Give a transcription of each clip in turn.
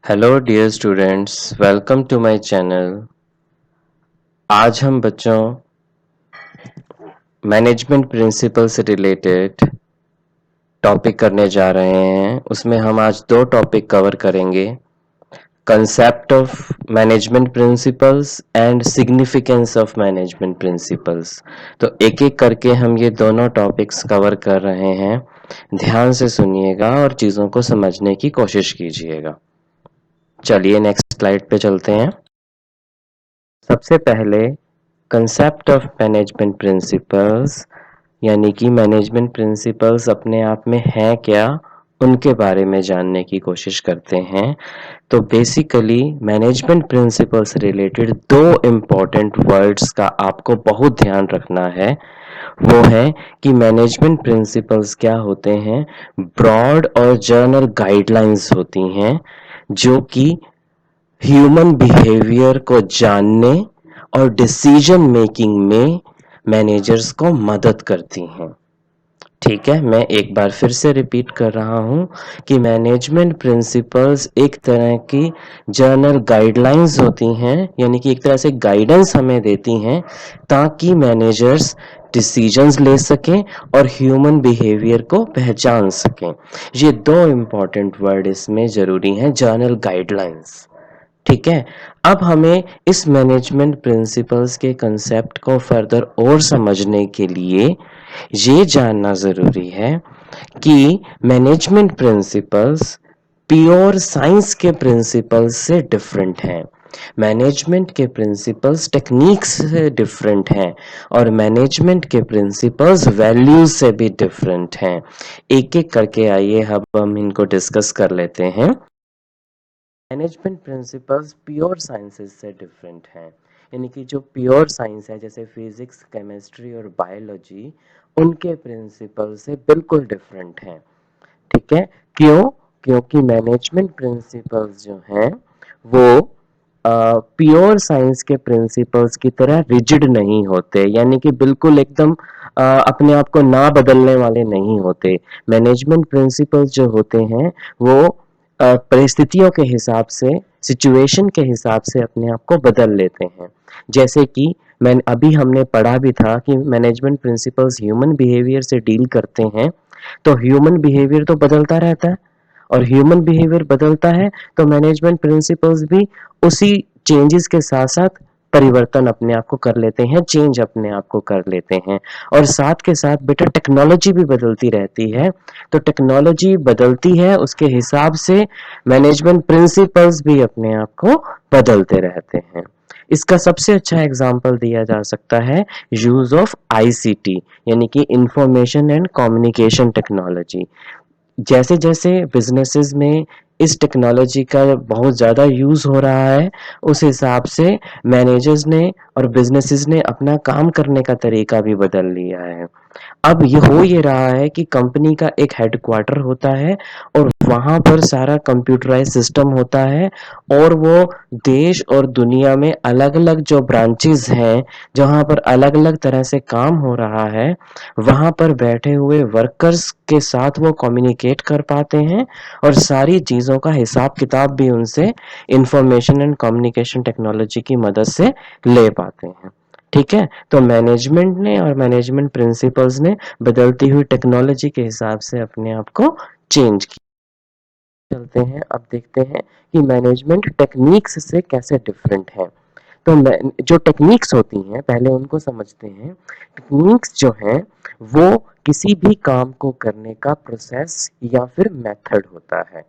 Hello dear students, welcome to my channel. आज हम बच्चों मैनेजमेंट प्रिंसिपल से रिलेटेड टॉपिक करने जा रहे हैं। उसमें हम आज दो टॉपिक कवर करेंगे, concept of management principles and significance of management principles. तो एक एक करके हम ये दोनों टॉपिक्स कवर कर रहे हैं। ध्यान से सुनिएगा और चीज़ों को समझने की कोशिश कीजिएगा। चलिए नेक्स्ट स्लाइड पे चलते हैं। सबसे पहले कंसेप्ट ऑफ मैनेजमेंट प्रिंसिपल्स यानी कि मैनेजमेंट प्रिंसिपल्स अपने आप में हैं क्या, उनके बारे में जानने की कोशिश करते हैं। तो बेसिकली मैनेजमेंट प्रिंसिपल्स से रिलेटेड दो इम्पॉर्टेंट वर्ड्स का आपको बहुत ध्यान रखना है। वो है कि मैनेजमेंट प्रिंसिपल्स क्या होते हैं, ब्रॉड और जर्नल गाइडलाइंस होती हैं जो कि ह्यूमन बिहेवियर को जानने और डिसीजन मेकिंग में मैनेजर्स को मदद करती हैं। ठीक है, मैं एक बार फिर से रिपीट कर रहा हूं कि मैनेजमेंट प्रिंसिपल्स एक तरह की जर्नल गाइडलाइंस होती हैं, यानी कि एक तरह से गाइडेंस हमें देती हैं ताकि मैनेजर्स डिसीजंस ले सकें और ह्यूमन बिहेवियर को पहचान सकें। ये दो इम्पॉर्टेंट वर्ड इसमें जरूरी हैं, जर्नल गाइडलाइंस। ठीक है, अब हमें इस मैनेजमेंट प्रिंसिपल्स के कंसेप्ट को फर्दर और समझने के लिए ये जानना ज़रूरी है कि मैनेजमेंट प्रिंसिपल्स प्योर साइंस के प्रिंसिपल्स से डिफरेंट हैं। मैनेजमेंट के प्रिंसिपल्स टेक्निक्स से डिफरेंट हैं और मैनेजमेंट के प्रिंसिपल्स वैल्यूज से भी डिफरेंट हैं। एक एक करके आइए अब हम इनको डिस्कस कर लेते हैं। मैनेजमेंट प्रिंसिपल्स प्योर साइंसेस से डिफरेंट हैं, यानी कि जो प्योर साइंस है जैसे फिजिक्स, केमिस्ट्री और बायोलॉजी, उनके प्रिंसिपल से बिल्कुल डिफरेंट हैं। ठीक है, क्यों? क्योंकि मैनेजमेंट प्रिंसिपल्स जो हैं वो प्योर साइंस के प्रिंसिपल्स की तरह रिजिड नहीं होते, यानी कि बिल्कुल एकदम अपने आप को ना बदलने वाले नहीं होते। मैनेजमेंट प्रिंसिपल्स जो होते हैं वो परिस्थितियों के हिसाब से, सिचुएशन के हिसाब से अपने आप को बदल लेते हैं। जैसे कि मैं अभी हमने पढ़ा भी था कि मैनेजमेंट प्रिंसिपल्स ह्यूमन बिहेवियर से डील करते हैं, तो ह्यूमन बिहेवियर तो बदलता रहता है और ह्यूमन बिहेवियर बदलता है तो मैनेजमेंट प्रिंसिपल्स भी उसी चेंजेस के साथ साथ परिवर्तन अपने आप को कर लेते हैं, चेंज अपने आप को कर लेते हैं। और साथ के साथ बेटा टेक्नोलॉजी भी बदलती रहती है, तो टेक्नोलॉजी बदलती है उसके हिसाब से मैनेजमेंट प्रिंसिपल्स भी अपने आप को बदलते रहते हैं। इसका सबसे अच्छा एग्जाम्पल दिया जा सकता है यूज ऑफ आईसीटी, यानी कि इंफॉर्मेशन एंड कम्युनिकेशन टेक्नोलॉजी। जैसे जैसे बिजनेसेस में इस टेक्नोलॉजी का बहुत ज़्यादा यूज़ हो रहा है, उस हिसाब से मैनेजर्स ने और बिजनेसेस ने अपना काम करने का तरीका भी बदल लिया है। अब ये हो ये रहा है कि कंपनी का एक हेडक्वार्टर होता है और वहाँ पर सारा कंप्यूटराइज सिस्टम होता है और वो देश और दुनिया में अलग-अलग जो ब्रांचेस हैं, जहाँ पर अलग-अलग तरह से काम हो रहा है, वहाँ पर बैठे हुए वर्कर्स के साथ वो कम्युनिकेट कर पाते हैं और सारी चीज़ों का हिसाब किताब भी उनसे इंफॉर्मेशन एंड कम्युनिकेशन टेक्नोलॉजी की मदद से ले पाते हैं। ठीक है, तो मैनेजमेंट ने और मैनेजमेंट प्रिंसिपल्स ने बदलती हुई टेक्नोलॉजी के हिसाब से अपने आप को चेंज किया। चलते हैं, अब देखते हैं कि मैनेजमेंट टेक्निक्स से कैसे डिफरेंट है। तो जो टेक्निक्स होती हैं पहले उनको समझते हैं। टेक्निक्स जो हैं वो किसी भी काम को करने का प्रोसेस या फिर मेथड होता है,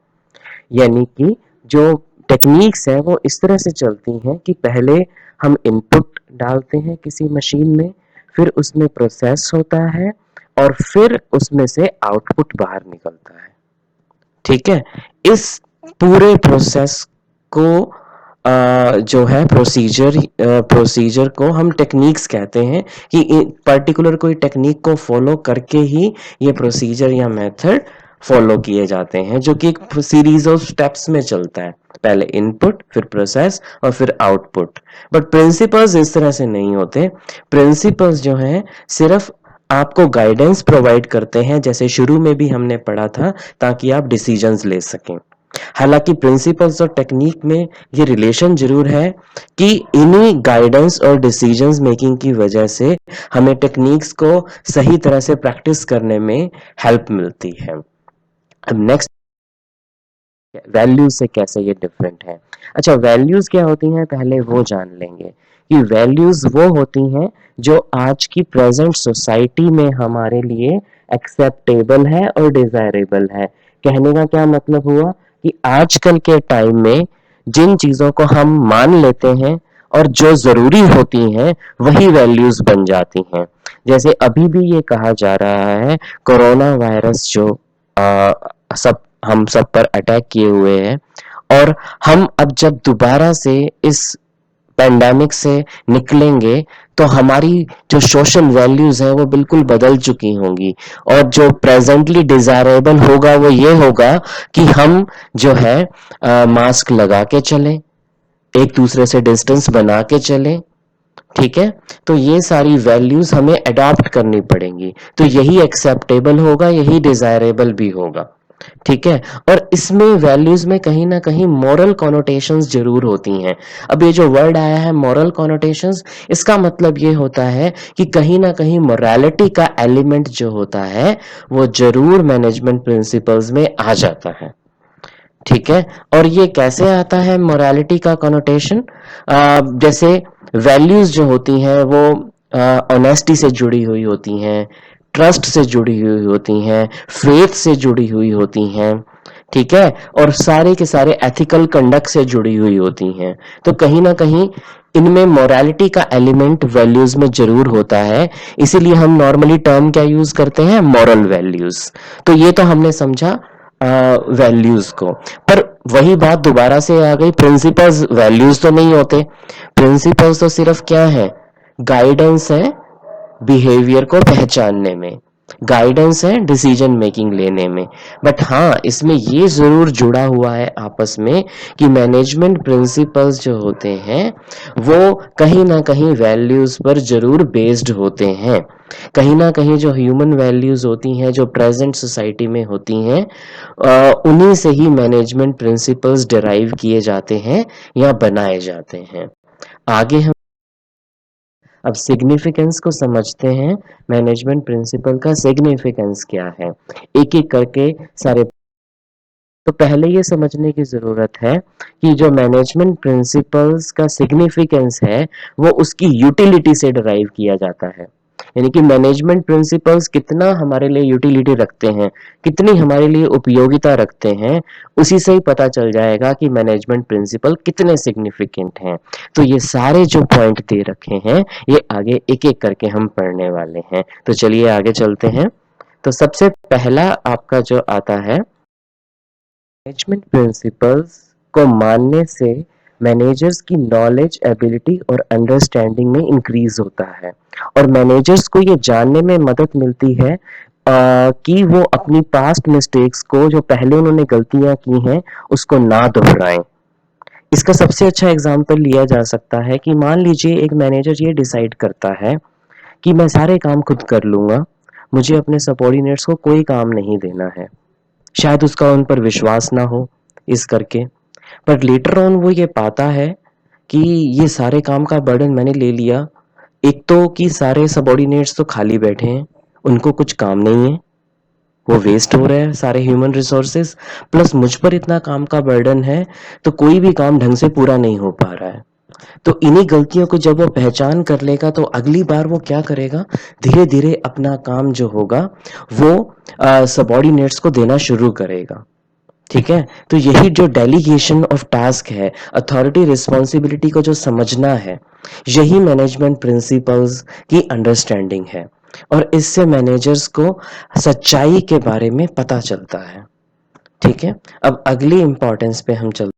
यानी कि जो टेक्निक्स है वो इस तरह से चलती हैं कि पहले हम इनपुट डालते हैं किसी मशीन में, फिर उसमें प्रोसेस होता है और फिर उसमें से आउटपुट बाहर निकलता है। ठीक है, इस पूरे प्रोसेस को जो है प्रोसीजर को हम टेक्निक्स कहते हैं कि पर्टिकुलर कोई टेक्निक को फॉलो करके ही ये प्रोसीजर या मेथड फॉलो किए जाते हैं, जो कि एक सीरीज ऑफ स्टेप्स में चलता है, पहले इनपुट फिर प्रोसेस और फिर आउटपुट। बट प्रिंसिपल्स इस तरह से नहीं होते। प्रिंसिपल्स जो हैं सिर्फ आपको गाइडेंस प्रोवाइड करते हैं, जैसे शुरू में भी हमने पढ़ा था, ताकि आप डिसीजंस ले सकें। हालांकि प्रिंसिपल्स और टेक्निक में ये रिलेशन जरूर है कि इन्हीं गाइडेंस और डिसीजंस मेकिंग की वजह से हमें टेक्निक्स को सही तरह से प्रैक्टिस करने में हेल्प मिलती है। अब नेक्स्ट, वैल्यूज से कैसे ये डिफरेंट है। अच्छा, वैल्यूज क्या होती हैं पहले वो जान लेंगे कि वैल्यूज वो होती हैं जो आज की प्रेजेंट सोसाइटी में हमारे लिए एक्सेप्टेबल है और डिजायरेबल है। कहने का क्या मतलब हुआ कि आजकल के टाइम में जिन चीजों को हम मान लेते हैं और जो जरूरी होती हैं वही वैल्यूज बन जाती हैं। जैसे अभी भी ये कहा जा रहा है कोरोना वायरस जो सब हम सब पर अटैक किए हुए हैं, और हम अब जब दोबारा से इस पैंडेमिक से निकलेंगे तो हमारी जो सोशल वैल्यूज हैं वो बिल्कुल बदल चुकी होंगी, और जो प्रेजेंटली डिजायरेबल होगा वो ये होगा कि हम जो है मास्क लगा के चलें, एक दूसरे से डिस्टेंस बना के चलें। ठीक है, तो ये सारी वैल्यूज हमें अडॉप्ट करनी पड़ेंगी, तो यही एक्सेप्टेबल होगा, यही डिजायरेबल भी होगा। ठीक है, और इसमें वैल्यूज में कहीं ना कहीं मॉरल कॉनोटेशंस जरूर होती हैं। अब ये जो वर्ड आया है मॉरल कॉनोटेशंस, इसका मतलब ये होता है कि कहीं ना कहीं मोरालिटी का एलिमेंट जो होता है वो जरूर मैनेजमेंट प्रिंसिपल्स में आ जाता है। ठीक है, और ये कैसे आता है मोरालिटी का कॉनोटेशन? जैसे वैल्यूज जो होती हैं वो ऑनेस्टी से जुड़ी हुई होती हैं, ट्रस्ट से जुड़ी हुई होती हैं, फेथ से जुड़ी हुई होती हैं। ठीक है, और सारे के सारे एथिकल कंडक्ट से जुड़ी हुई होती हैं। तो कहीं ना कहीं इनमें मोरालिटी का एलिमेंट वैल्यूज में जरूर होता है, इसीलिए हम नॉर्मली टर्म क्या यूज करते हैं, मॉरल वैल्यूज। तो ये तो हमने समझा वैल्यूज को। पर वही बात दोबारा से आ गई, प्रिंसिपल्स वैल्यूज तो नहीं होते। प्रिंसिपल्स तो सिर्फ क्या है, गाइडेंस है बिहेवियर को पहचानने में, गाइडेंस है डिसीजन मेकिंग लेने में। बट हाँ, इसमें ये जरूर जुड़ा हुआ है आपस में कि मैनेजमेंट प्रिंसिपल्स जो होते हैं वो कहीं ना कहीं वैल्यूज पर जरूर बेस्ड होते हैं। कहीं ना कहीं जो ह्यूमन वैल्यूज होती हैं जो प्रेजेंट सोसाइटी में होती हैं, उन्हीं से ही मैनेजमेंट प्रिंसिपल्स डिराइव किए जाते हैं या बनाए जाते हैं। आगे हम अब सिग्निफिकेंस को समझते हैं, मैनेजमेंट प्रिंसिपल का सिग्निफिकेंस क्या है, एक एक करके सारे। तो पहले ये समझने की जरूरत है कि जो मैनेजमेंट प्रिंसिपल्स का सिग्निफिकेंस है वो उसकी यूटिलिटी से डिराइव किया जाता है। यानी कि मैनेजमेंट प्रिंसिपल्स कितना हमारे लिए यूटिलिटी रखते हैं, कितनी हमारे लिए उपयोगिता रखते हैं, उसी से ही पता चल जाएगा कि मैनेजमेंट प्रिंसिपल कितने सिग्निफिकेंट हैं। तो ये सारे जो पॉइंट दे रखे हैं ये आगे एक एक करके हम पढ़ने वाले हैं। तो चलिए आगे चलते हैं। तो सबसे पहला आपका जो आता है, मैनेजमेंट प्रिंसिपल्स को मानने से मैनेजर्स की नॉलेज, एबिलिटी और अंडरस्टैंडिंग में इंक्रीज होता है, और मैनेजर्स को ये जानने में मदद मिलती है कि वो अपनी पास्ट मिस्टेक्स को, जो पहले उन्होंने गलतियां की हैं, उसको ना दोहराएं। इसका सबसे अच्छा एग्जाम्पल लिया जा सकता है कि मान लीजिए एक मैनेजर ये डिसाइड करता है कि मैं सारे काम खुद कर लूंगा, मुझे अपने सबॉर्डिनेट्स को कोई काम नहीं देना है। शायद उसका उन पर विश्वास ना हो इस करके, पर लेटर ऑन वो ये पाता है कि ये सारे काम का बर्डन मैंने ले लिया। एक तो कि सारे सबॉर्डिनेट्स तो खाली बैठे हैं, उनको कुछ काम नहीं है, वो वेस्ट हो रहे हैं सारे ह्यूमन रिसोर्सेज, प्लस मुझ पर इतना काम का बर्डन है तो कोई भी काम ढंग से पूरा नहीं हो पा रहा है। तो इन्हीं गलतियों को जब वो पहचान कर लेगा तो अगली बार वो क्या करेगा, धीरे धीरे अपना काम जो होगा वो सबॉर्डिनेट्स को देना शुरू करेगा। ठीक है, तो यही जो डेलीगेशन ऑफ टास्क है, अथॉरिटी रिस्पॉन्सिबिलिटी को जो समझना है, यही मैनेजमेंट प्रिंसिपल्स की अंडरस्टैंडिंग है, और इससे मैनेजर्स को सच्चाई के बारे में पता चलता है। ठीक है, अब अगली इंपॉर्टेंस पे हम चलते हैं,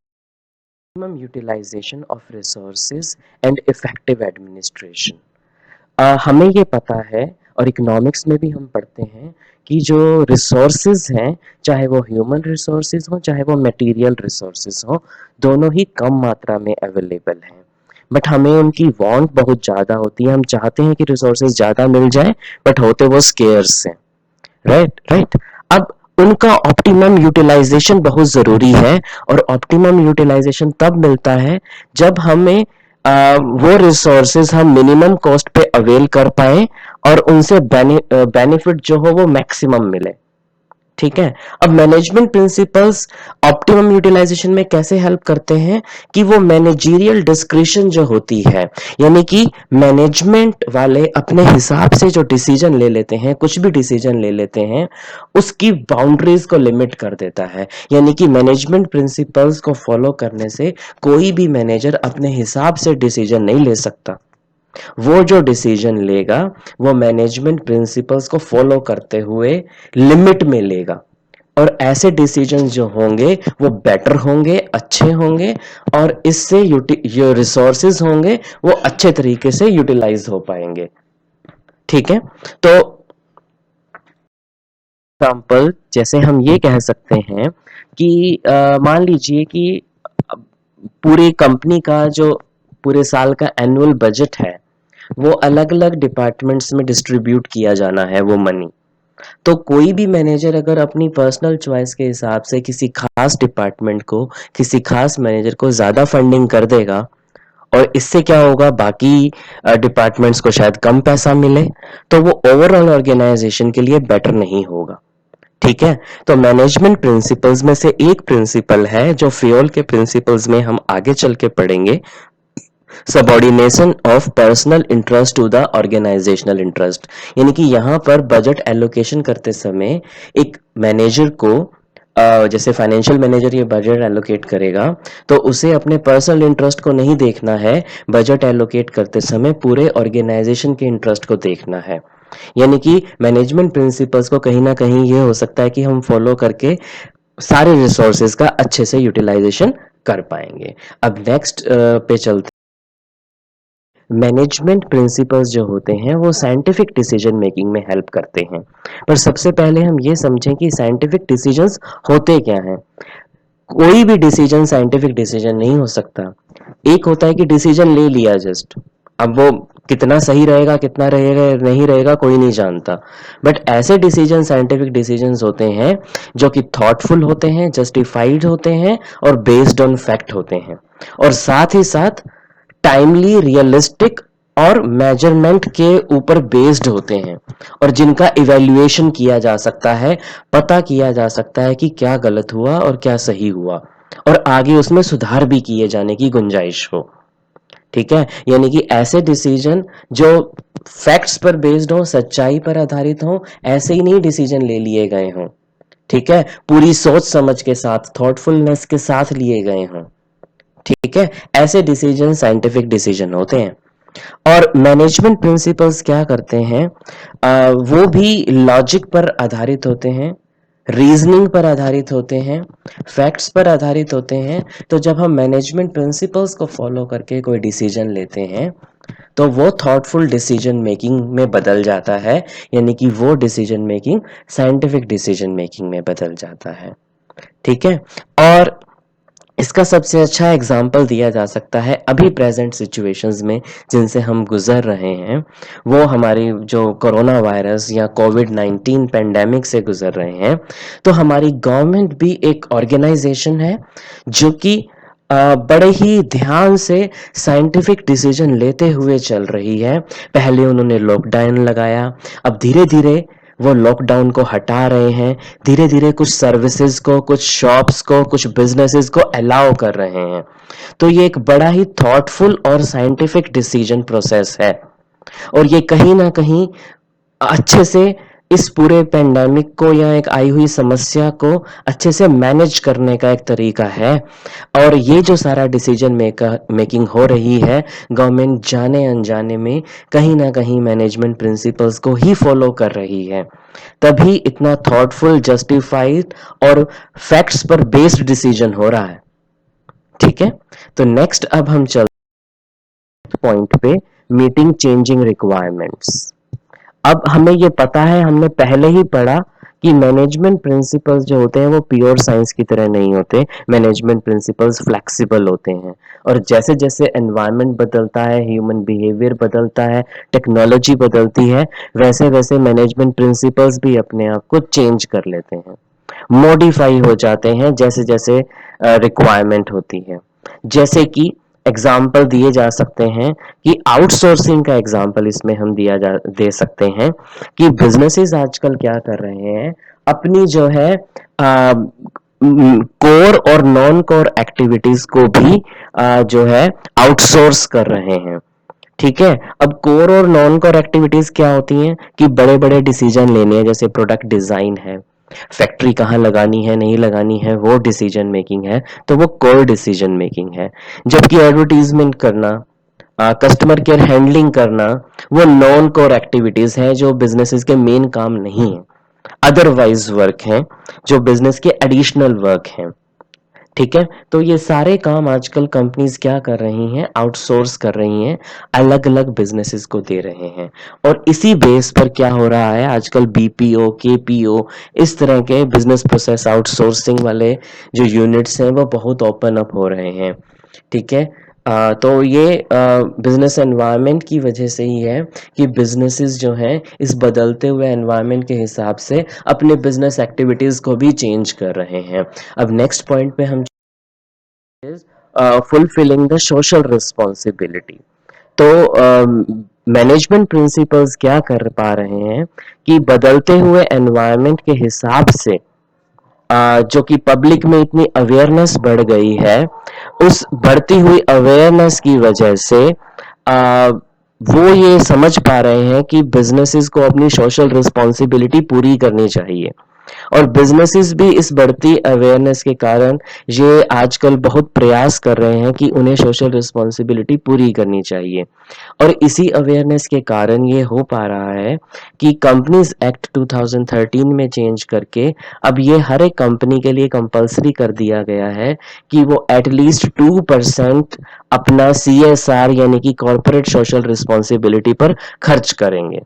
minimum utilisation of resources and effective administration. हमें ये पता है, और इकोनॉमिक्स में भी हम पढ़ते हैं कि जो रिसोर्सेज हैं, चाहे वो ह्यूमन रिसोर्सेज हो चाहे वो मटेरियल रिसोर्सेज हो, दोनों ही कम मात्रा में अवेलेबल हैं। बट हमें उनकी वांट बहुत ज़्यादा होती है, हम चाहते हैं कि रिसोर्सेज ज़्यादा मिल जाए, बट होते वो स्केर्स हैं। Right right. अब उनका ऑप्टिमम यूटिलाइजेशन बहुत ज़रूरी है। और ऑप्टिमम यूटिलाइजेशन तब मिलता है जब हमें वो रिसोर्सेज हम मिनिमम कॉस्ट पे अवेल कर पाए और उनसे बेनिफिट जो हो वो मैक्सिमम मिले। ठीक है। अब मैनेजमेंट प्रिंसिपल्स ऑप्टिमम यूटिलाइजेशन में कैसे हेल्प करते हैं कि वो मैनेजरियल डिस्क्रिशन जो होती है, यानी कि मैनेजमेंट वाले अपने हिसाब से जो डिसीजन ले लेते हैं, कुछ भी डिसीजन ले लेते हैं, उसकी बाउंड्रीज को लिमिट कर देता है। यानी कि मैनेजमेंट प्रिंसिपल्स को फॉलो करने से कोई भी मैनेजर अपने हिसाब से डिसीजन नहीं ले सकता। वो जो डिसीजन लेगा वो मैनेजमेंट प्रिंसिपल्स को फॉलो करते हुए लिमिट में लेगा। और ऐसे डिसीजन जो होंगे वो बेटर होंगे, अच्छे होंगे, और इससे जो रिसोर्सेज होंगे वो अच्छे तरीके से यूटिलाइज हो पाएंगे। ठीक है। तो एग्जाम्पल जैसे हम ये कह सकते हैं कि मान लीजिए कि पूरी कंपनी का जो पूरे साल का एनुअल बजट है वो अलग अलग डिपार्टमेंट्स में डिस्ट्रीब्यूट किया जाना है वो मनी। तो कोई भी मैनेजर अगर अपनी पर्सनल चॉइस के हिसाब से किसी खास डिपार्टमेंट को, किसी खास मैनेजर को ज्यादा फंडिंग कर देगा, और इससे क्या होगा, बाकी डिपार्टमेंट्स को शायद कम पैसा मिले, तो वो ओवरऑल ऑर्गेनाइजेशन के लिए बेटर नहीं होगा। ठीक है। तो मैनेजमेंट प्रिंसिपल्स में से एक प्रिंसिपल है जो फ्रियोल के प्रिंसिपल्स में हम आगे चल के पढ़ेंगे, subordination of personal interest to the organisational interest. यानी कि यहां पर बजट एलोकेशन करते समय एक मैनेजर को जैसे फाइनेंशियल मैनेजर ये बजट एलोकेट करेगा तो उसे अपने पर्सनल इंटरेस्ट को नहीं देखना है, बजट एलोकेट करते समय पूरे ऑर्गेनाइजेशन के इंटरेस्ट को देखना है। यानी कि मैनेजमेंट प्रिंसिपल्स को कहीं ना कहीं ये हो सकता है कि हम फॉलो करके सारे रिसोर्सेज का अच्छे से यूटिलाइजेशन कर पाएंगे। अब नेक्स्ट पे चलते। मैनेजमेंट प्रिंसिपल्स जो होते हैं वो साइंटिफिक डिसीजन मेकिंग में हेल्प करते हैं। पर सबसे पहले हम ये समझें कि साइंटिफिक डिसीजंस होते क्या हैं। कोई भी डिसीजन साइंटिफिक डिसीजन नहीं हो सकता। एक होता है कि डिसीजन ले लिया जस्ट, अब वो कितना सही रहेगा कितना रहेगा नहीं रहेगा कोई नहीं जानता। बट ऐसे डिसीजन साइंटिफिक डिसीजंस होते हैं जो कि थॉटफुल होते हैं, जस्टिफाइड होते हैं और बेस्ड ऑन फैक्ट होते हैं, और साथ ही साथ टाइमली, रियलिस्टिक और मेजरमेंट के ऊपर बेस्ड होते हैं, और जिनका इवैल्यूएशन किया जा सकता है, पता किया जा सकता है कि क्या गलत हुआ और क्या सही हुआ, और आगे उसमें सुधार भी किए जाने की गुंजाइश हो। ठीक है। यानी कि ऐसे डिसीजन जो फैक्ट्स पर बेस्ड हो, सच्चाई पर आधारित हो, ऐसे ही नहीं डिसीजन ले लिए गए हों। ठीक है। पूरी सोच समझ के साथ, थॉटफुलनेस के साथ लिए गए हों। ठीक है। ऐसे डिसीजन साइंटिफिक डिसीजन होते हैं। और मैनेजमेंट प्रिंसिपल्स क्या करते हैं, वो भी लॉजिक पर आधारित होते हैं, रीजनिंग पर आधारित होते हैं, फैक्ट्स पर आधारित होते हैं। तो जब हम मैनेजमेंट प्रिंसिपल्स को फॉलो करके कोई डिसीजन लेते हैं तो वो थॉटफुल डिसीजन मेकिंग में बदल जाता है, यानी कि वो decision making scientific decision making में बदल जाता है। ठीक है। और इसका सबसे अच्छा एग्जाम्पल दिया जा सकता है अभी प्रेजेंट सिचुएशंस में जिनसे हम गुजर रहे हैं, वो हमारी जो कोरोना वायरस या कोविड-19 पेंडेमिक से गुजर रहे हैं। तो हमारी गवर्नमेंट भी एक ऑर्गेनाइजेशन है जो कि बड़े ही ध्यान से साइंटिफिक डिसीजन लेते हुए चल रही है। पहले उन्होंने लॉकडाउन लगाया, अब धीरे धीरे वो लॉकडाउन को हटा रहे हैं, धीरे धीरे कुछ सर्विसेज को, कुछ शॉप्स को, कुछ बिजनेसेस को अलाउ कर रहे हैं। तो ये एक बड़ा ही थॉटफुल और साइंटिफिक डिसीजन प्रोसेस है, और ये कहीं ना कहीं अच्छे से इस पूरे पेंडेमिक को या एक आई हुई समस्या को अच्छे से मैनेज करने का एक तरीका है। और ये जो सारा डिसीजन मेकिंग हो रही है, गवर्नमेंट जाने अनजाने में कहीं ना कहीं मैनेजमेंट प्रिंसिपल्स को ही फॉलो कर रही है, तभी इतना थॉटफुल, जस्टिफाइड और फैक्ट्स पर बेस्ड डिसीजन हो रहा है। ठीक है। तो नेक्स्ट अब हम चलते पॉइंट पे, मीटिंग चेंजिंग रिक्वायरमेंट्स। अब हमें ये पता है, हमने पहले ही पढ़ा कि मैनेजमेंट प्रिंसिपल्स जो होते हैं वो प्योर साइंस की तरह नहीं होते। मैनेजमेंट प्रिंसिपल्स फ्लेक्सिबल होते हैं, और जैसे जैसे एनवायरनमेंट बदलता है, ह्यूमन बिहेवियर बदलता है, टेक्नोलॉजी बदलती है, वैसे वैसे मैनेजमेंट प्रिंसिपल्स भी अपने आप को चेंज कर लेते हैं। मॉडिफाई हो जाते हैं जैसे जैसे रिक्वायरमेंट होती है। जैसे कि एग्जाम्पल दिए जा सकते हैं कि आउटसोर्सिंग का एग्जाम्पल इसमें हम दे सकते हैं कि बिजनेसेस आजकल क्या कर रहे हैं, अपनी जो है कोर और नॉन कोर एक्टिविटीज को भी जो है आउटसोर्स कर रहे हैं। ठीक है, अब कोर और नॉन कोर एक्टिविटीज क्या होती हैं कि बड़े बड़े डिसीजन लेने हैं, जैसे प्रोडक्ट डिजाइन है, फैक्ट्री कहाँ लगानी है नहीं लगानी है, वो डिसीजन मेकिंग है, तो वो कोर डिसीजन मेकिंग है। जबकि एडवर्टीजमेंट करना, कस्टमर केयर हैंडलिंग करना, वो नॉन कोर एक्टिविटीज हैं जो बिजनेसेस के मेन काम नहीं है, अदरवाइज वर्क हैं जो बिजनेस के एडिशनल वर्क हैं। ठीक है, तो ये सारे काम आजकल कंपनीज क्या कर रही हैं, आउटसोर्स कर रही हैं, अलग अलग बिजनेसेस को दे रहे हैं। और इसी बेस पर क्या हो रहा है, आजकल बीपीओ, केपीओ, इस तरह के बिजनेस प्रोसेस आउटसोर्सिंग वाले जो यूनिट्स हैं वो बहुत ओपन अप हो रहे हैं। ठीक है, तो ये बिजनेस एनवायरनमेंट की वजह से ही है कि बिजनेसेस जो हैं इस बदलते हुए एनवायरनमेंट के हिसाब से अपने बिजनेस एक्टिविटीज को भी चेंज कर रहे हैं। अब नेक्स्ट पॉइंट पे हम is fulfilling the social responsibility। तो मैनेजमेंट प्रिंसिपल्स क्या कर पा रहे हैं कि बदलते हुए एनवायरनमेंट के हिसाब से जो कि पब्लिक में इतनी अवेयरनेस बढ़ गई है, उस बढ़ती हुई अवेयरनेस की वजह से वो ये समझ पा रहे हैं कि बिजनेसेस को अपनी सोशल रिस्पॉन्सिबिलिटी पूरी करनी चाहिए। और बिजनेसेस भी इस बढ़ती अवेयरनेस के कारण ये आजकल बहुत प्रयास कर रहे हैं कि उन्हें सोशल रिस्पॉन्सिबिलिटी पूरी करनी चाहिए। और इसी अवेयरनेस के कारण ये हो पा रहा है कि कंपनीज एक्ट 2013 में चेंज करके अब ये हर एक कंपनी के लिए कंपलसरी कर दिया गया है कि वो एटलीस्ट 2% अपना CSR यानी कि कॉर्पोरेट सोशल रिस्पॉन्सिबिलिटी पर खर्च करेंगे।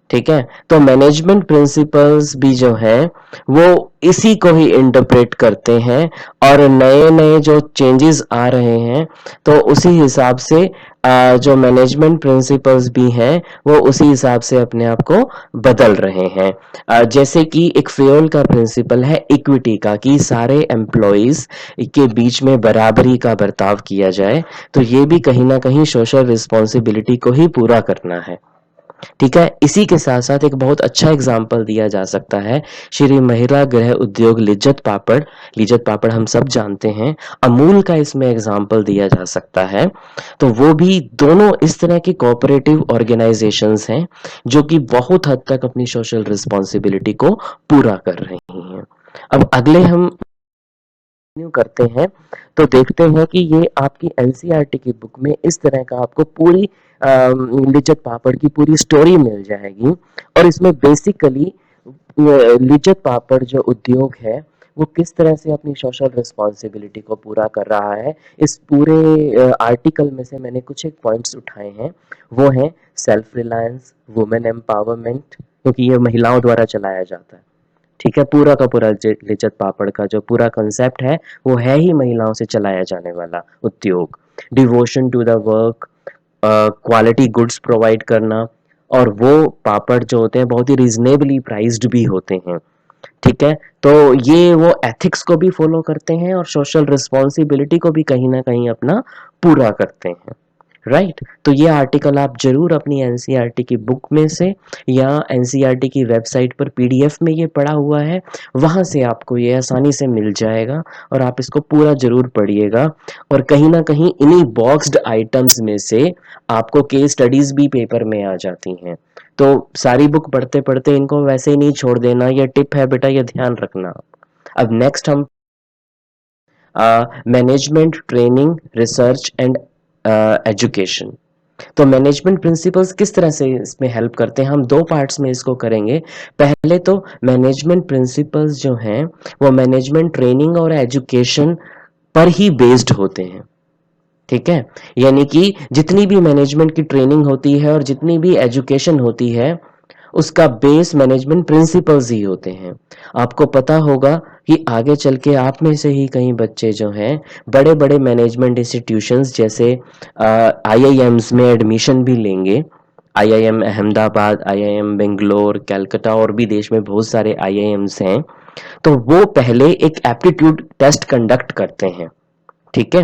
ठीक है, तो मैनेजमेंट प्रिंसिपल्स भी जो है वो इसी को ही इंटरप्रेट करते हैं, और नए नए जो चेंजेस आ रहे हैं तो उसी हिसाब से जो मैनेजमेंट प्रिंसिपल्स भी हैं वो उसी हिसाब से अपने आप को बदल रहे हैं। जैसे कि एक फेयोल का प्रिंसिपल है इक्विटी का, कि सारे एम्प्लॉयज के बीच में बराबरी का बर्ताव किया जाए, तो ये भी कहीं ना कहीं सोशल रिस्पॉन्सिबिलिटी को ही पूरा करना है। ठीक है, इसी के साथ साथ एक बहुत अच्छा एग्जाम्पल दिया जा सकता है श्री महिला गृह उद्योग लिज्जत पापड़। लिज्जत पापड़ हम सब जानते हैं, अमूल का इसमें एग्जाम्पल दिया जा सकता है। तो वो भी दोनों इस तरह की कोऑपरेटिव ऑर्गेनाइजेशंस हैं जो कि बहुत हद तक अपनी सोशल रिस्पॉन्सिबिलिटी को पूरा कर रही हैं। अब अगले हम कंटिन्यू करते हैं तो देखते हैं कि ये आपकी एनसीईआरटी की बुक में इस तरह का आपको पूरी लिज्जत पापड़ की पूरी स्टोरी मिल जाएगी। और इसमें बेसिकली लिज्जत पापड़ जो उद्योग है वो किस तरह से अपनी सोशल रिस्पॉन्सिबिलिटी को पूरा कर रहा है, इस पूरे आर्टिकल में से मैंने कुछ एक पॉइंट्स उठाए हैं। वो हैं सेल्फ रिलायंस, वुमेन एम्पावरमेंट, क्योंकि ये महिलाओं द्वारा चलाया जाता है। ठीक है, पूरा का पूरा लिज्जत पापड़ का जो पूरा कंसेप्ट है वो है ही महिलाओं से चलाया जाने वाला उद्योग। Devotion to the work, quality goods provide करना, और वो पापड़ जो होते हैं बहुत ही रीजनेबली प्राइस्ड भी होते हैं। ठीक है, तो ये वो एथिक्स को भी फॉलो करते हैं और सोशल रिस्पॉन्सिबिलिटी को भी कहीं ना कहीं अपना पूरा करते हैं। राइट, तो ये आर्टिकल आप जरूर अपनी एनसीईआरटी की बुक में से या एनसीईआरटी की वेबसाइट पर पीडीएफ में ये पड़ा हुआ है, वहां से आपको ये आसानी से मिल जाएगा और आप इसको पूरा जरूर पढ़िएगा। और कहीं ना कहीं इन्हीं बॉक्स्ड आइटम्स में से आपको केस स्टडीज भी पेपर में आ जाती हैं। तो सारी बुक पढ़ते पढ़ते इनको वैसे ही नहीं छोड़ देना, ये टिप है बेटा, ये ध्यान रखना। अब नेक्स्ट हम management training research and education. तो मैनेजमेंट प्रिंसिपल्स किस तरह से इसमें हेल्प करते हैं, हम दो पार्ट्स में इसको करेंगे। पहले तो मैनेजमेंट प्रिंसिपल्स जो हैं वो मैनेजमेंट ट्रेनिंग और एजुकेशन पर ही बेस्ड होते हैं। ठीक है, यानी कि जितनी भी मैनेजमेंट की ट्रेनिंग होती है और जितनी भी एजुकेशन होती है उसका बेस मैनेजमेंट प्रिंसिपल्स ही होते हैं। आपको पता होगा कि आगे चल के आप में से ही कई बच्चे जो हैं बड़े बड़े मैनेजमेंट इंस्टीट्यूशंस जैसे आईआईएम्स में एडमिशन भी लेंगे। आईआईएम अहमदाबाद, आईआईएम बेंगलोर, कलकत्ता और भी देश में बहुत सारे आईआईएम्स हैं। तो वो पहले एक एप्टीट्यूड टेस्ट कंडक्ट करते हैं, ठीक है।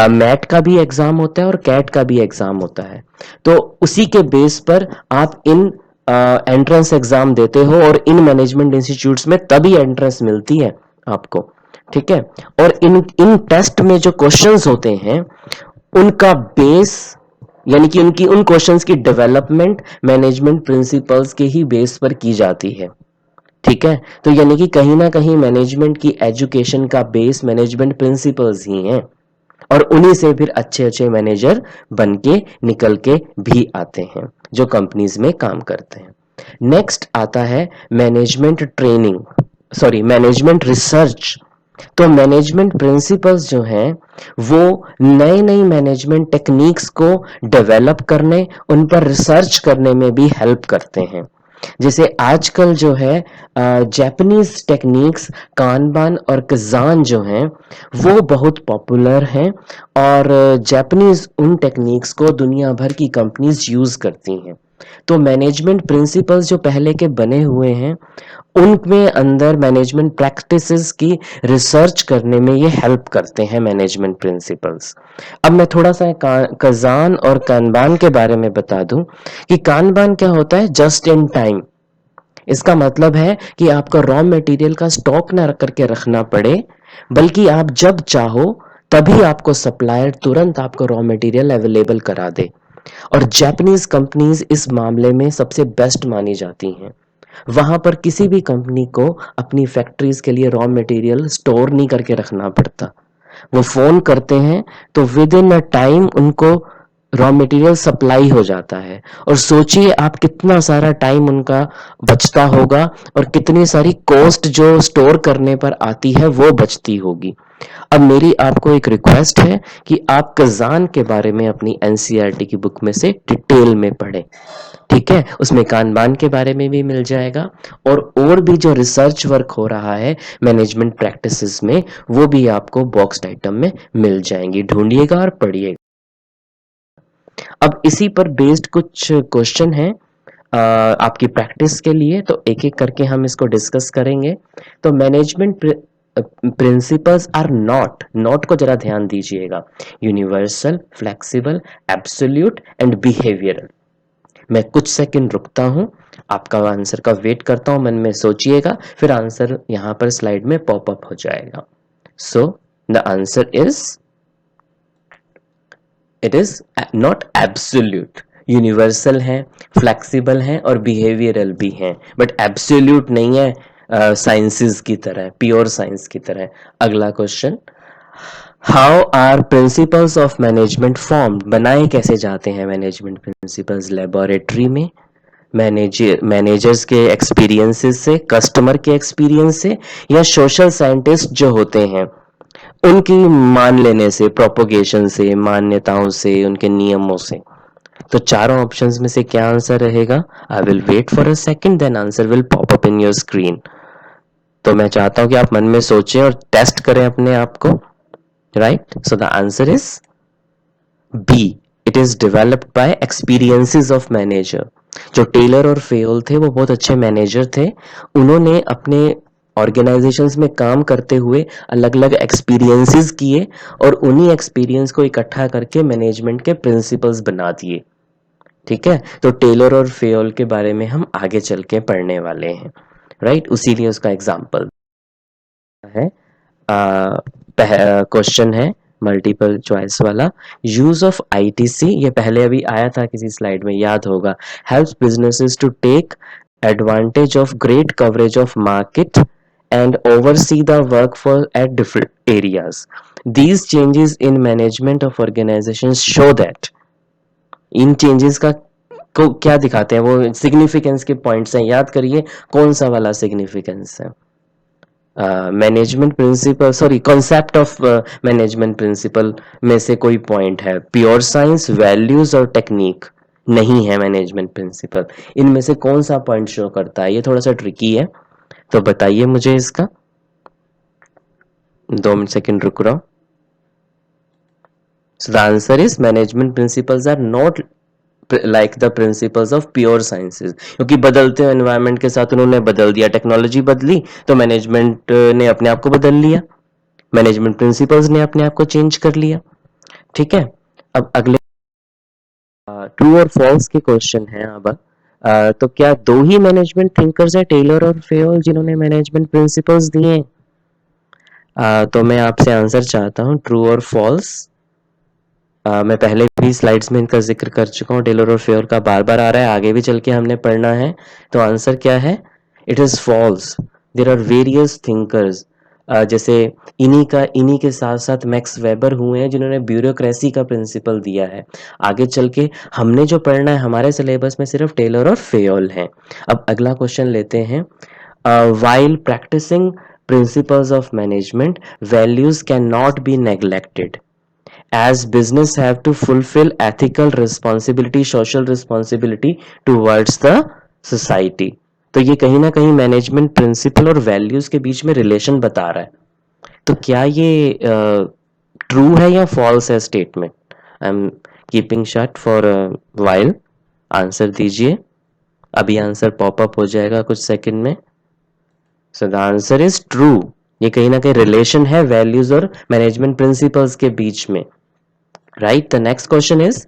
मैट का भी एग्जाम होता है और कैट का भी एग्जाम होता है, तो उसी के बेस पर आप इन एंट्रेंस एग्जाम देते हो और इन मैनेजमेंट इंस्टीट्यूट्स में तभी एंट्रेंस मिलती है आपको, ठीक है। और इन इन टेस्ट में जो क्वेश्चंस होते हैं उनका बेस, यानी कि उनकी उन क्वेश्चंस की डेवलपमेंट मैनेजमेंट प्रिंसिपल्स के ही बेस पर की जाती है, ठीक है। तो यानी कि कहीं ना कहीं मैनेजमेंट की एजुकेशन का बेस मैनेजमेंट प्रिंसिपल्स ही हैं, और उन्हीं से फिर अच्छे अच्छे मैनेजर बन के निकल के भी आते हैं जो कंपनीज में काम करते हैं। नेक्स्ट आता है management training, sorry management research. तो मैनेजमेंट प्रिंसिपल्स जो हैं वो नई नई मैनेजमेंट टेक्निक्स को डेवलप करने, उन पर रिसर्च करने में भी हेल्प करते हैं। जैसे आजकल जो है जापानीज टेक्निक्स कानबान और कजान जो हैं वो बहुत पॉपुलर हैं, और जापानीज उन टेक्निक्स को दुनिया भर की कंपनीज यूज करती हैं। तो मैनेजमेंट प्रिंसिपल्स जो पहले के बने हुए हैं उनमें अंदर मैनेजमेंट प्रैक्टिसेस की रिसर्च करने में ये हेल्प करते हैं मैनेजमेंट प्रिंसिपल्स। अब मैं थोड़ा सा कजान और कानबान के बारे में बता दूं कि कानबान क्या होता है, जस्ट इन टाइम। इसका मतलब है कि आपका रॉ मटेरियल का स्टॉक ना करके रखना पड़े, बल्कि आप जब चाहो तभी आपको सप्लायर तुरंत आपको रॉ मटेरियल अवेलेबल करा दे। और जापानीज कंपनीज इस मामले में सबसे बेस्ट मानी जाती हैं। वहां पर किसी भी कंपनी को अपनी फैक्ट्रीज के लिए रॉ मटेरियल स्टोर नहीं करके रखना पड़ता। वो फोन करते हैं तो विद इन अ टाइम उनको रॉ मटेरियल सप्लाई हो जाता है। और सोचिए आप कितना सारा टाइम उनका बचता होगा और कितनी सारी कॉस्ट जो स्टोर करने पर आती है वो बचती होगी। अब मेरी आपको एक रिक्वेस्ट है कि आप कजान के बारे में अपनी एनसीईआरटी की बुक में से डिटेल में पढ़ें, ठीक है। उसमें कानबान के बारे में भी मिल जाएगा, और भी जो रिसर्च वर्क हो रहा है मैनेजमेंट प्रैक्टिसेस में वो भी आपको बॉक्स आइटम में मिल जाएंगी, ढूंढिएगा और पढ़िएगा। अब इसी पर बेस्ड कुछ क्वेश्चन है आपकी प्रैक्टिस के लिए, तो एक एक करके हम इसको डिस्कस करेंगे। तो management principles are not, not को जरा ध्यान दीजिएगा, universal, flexible, absolute and behavioural. मैं कुछ सेकंड रुकता हूं, आपका आंसर का वेट करता हूं, मन में सोचिएगा, फिर आंसर यहां पर स्लाइड में पॉपअप हो जाएगा। सो the answer is, it is not absolute. Universal है, फ्लेक्सिबल है और बिहेवियरल भी है, बट एब्सोल्यूट नहीं है साइंसेस की तरह, प्योर साइंस की तरह। अगला question, how are principles of management formed, बनाए कैसे जाते हैं मैनेजमेंट प्रिंसिपल्स, लेबोरेटरी में, मैनेजर्स के एक्सपीरियंसेस से, कस्टमर के एक्सपीरियंस से, या सोशल साइंटिस्ट जो होते हैं उनकी मान लेने से, प्रोपोगेशन से, मान्यताओं से, उनके नियमों से। तो चारों ऑप्शंस में से क्या आंसर रहेगा? I will wait for a second, then answer will pop up in your screen. तो मैं चाहता हूं कि आप मन में सोचें और टेस्ट करें अपने आप को, right. So the answer is B, it is developed by experiences of manager. जो टेलर और फेयोल थे वो बहुत अच्छे मैनेजर थे, उन्होंने अपने ऑर्गेनाइजेशंस में काम करते हुए अलग अलग एक्सपीरियंसेस किए और उन्हीं एक्सपीरियंस को इकट्ठा करके मैनेजमेंट के प्रिंसिपल्स बना दिए, ठीक है। तो टेलर और फेयोल के बारे में हम आगे चल के पढ़ने वाले हैं, राइट। उसी लिए उसका एग्जाम्पल है। क्वेश्चन है मल्टीपल चॉइस वाला, यूज ऑफ आईटीसी, ये पहले अभी आया था किसी स्लाइड में, याद होगा, helps businesses to take advantage of great coverage of market and oversee the workforce at different areas. These changes in management of organizations show that, in changes का को क्या दिखाते हैं, वो सिग्निफिकेंस के पॉइंट्स हैं, याद करिए कौन सा वाला सिग्निफिकेंस है। Management principle, sorry, concept of management principle में से कोई पॉइंट है, प्योर साइंस, वैल्यूज और टेक्निक नहीं है मैनेजमेंट प्रिंसिपल, इनमें से कौन सा पॉइंट शो करता है? ये थोड़ा सा ट्रिकी है, तो बताइए मुझे इसका। 2 सेकंड रुक रहा हूं। So the answer is management principles are not like the principles of pure sciences, क्योंकि बदलते एनवायरनमेंट के साथ उन्होंने बदल दिया, टेक्नोलॉजी बदली तो मैनेजमेंट ने अपने आप को बदल लिया, मैनेजमेंट प्रिंसिपल्स ने अपने आप को चेंज कर लिया। ठीक है, अब अगले ट्रू और फॉल्स के क्वेश्चन है। अब तो क्या दो ही मैनेजमेंट थिंकर्स हैं, टेलर और फेयोल, जिन्होंने मैनेजमेंट प्रिंसिपल्स दिए हैं? तो मैं आपसे आंसर चाहता हूँ, ट्रू और फॉल्स। मैं पहले भी स्लाइड्स में इनका जिक्र कर चुका हूँ, टेलर और फेयर का बार बार आ रहा है, आगे भी चल के हमने पढ़ना है। तो आंसर क्या है? It is false. There are various thinkers, जैसे इन्हीं के साथ साथ मैक्स वेबर हुए हैं जिन्होंने ब्यूरोक्रेसी का प्रिंसिपल दिया है। आगे चल के हमने जो पढ़ना है हमारे सिलेबस में सिर्फ टेलर और फेयोल हैं। अब अगला क्वेश्चन लेते हैं। while practicing principles of management, values cannot be neglected, as business have to fulfill ethical responsibility, social responsibility towards the society। तो ये कहीं ना कहीं मैनेजमेंट प्रिंसिपल और वैल्यूज के बीच में रिलेशन बता रहा है। तो क्या ये ट्रू है या फॉल्स है statement? I am keeping shut for while. Answer दीजिए, अभी आंसर पॉपअप हो जाएगा कुछ सेकंड में। सो द आंसर इज ट्रू। ये कहीं ना कहीं रिलेशन है वैल्यूज और मैनेजमेंट प्रिंसिपल्स के बीच में। Right, the next question is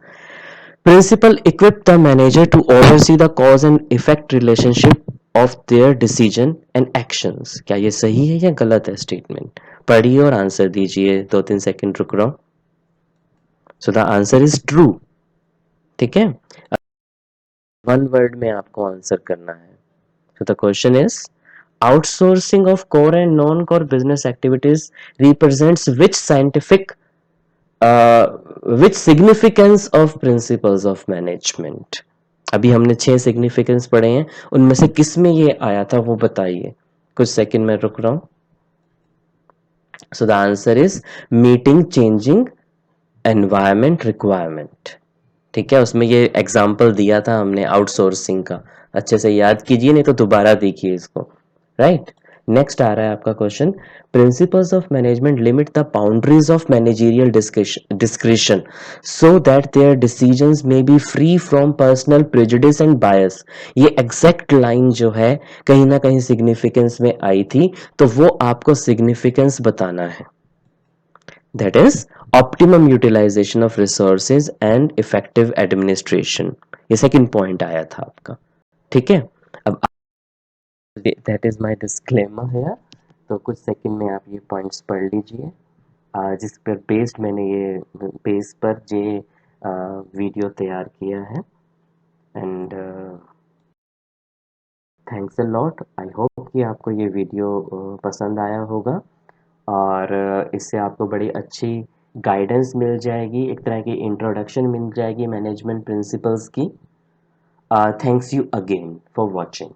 principal equip the manager to oversee the cause and effect relationship of their decision and actions। क्या ये सही है या गलत है स्टेटमेंट? पढ़िए और आंसर दीजिए, 2-3 सेकंड रुक रहा हूं। सो द आंसर इज ट्रू। ठीक है, वन वर्ड में आपको आंसर करना है। So the question is outsourcing of core and non core business activities represents which scientific which significance of principles of management. अभी हमने 6 सिग्निफिकेंस पढ़े हैं, उनमें से किस में ये आया था वो बताइए। कुछ सेकंड में रुक रहा हूं। सो the answer is meeting changing environment requirement. ठीक है, उसमें ये एग्जाम्पल दिया था हमने आउटसोर्सिंग का, अच्छे से याद कीजिए नहीं तो दोबारा देखिए इसको। राइट, नेक्स्ट आ रहा है आपका question. Principles of management limit the boundaries of managerial discretion so that their decisions may be free from personal prejudice and बायस। ये एग्जैक्ट लाइन जो है कहीं ना कहीं सिग्निफिकेंस में आई थी, तो वो आपको सिग्निफिकेंस बताना है। That is optimum utilisation of resources and effective administration. ये सेकंड पॉइंट आया था आपका। ठीक है, अब दैट इज माय डिस्क्लेमर है, तो कुछ सेकंड में आप ये पॉइंट्स पढ़ लीजिए, जिस पर बेस्ड मैंने ये बेस पर ये वीडियो तैयार किया है। And thanks a lot. I hope कि आपको ये वीडियो पसंद आया होगा और इससे आपको बड़ी अच्छी गाइडेंस मिल जाएगी, एक तरह की इंट्रोडक्शन मिल जाएगी मैनेजमेंट प्रिंसिपल्स की। Thanks you again for watching.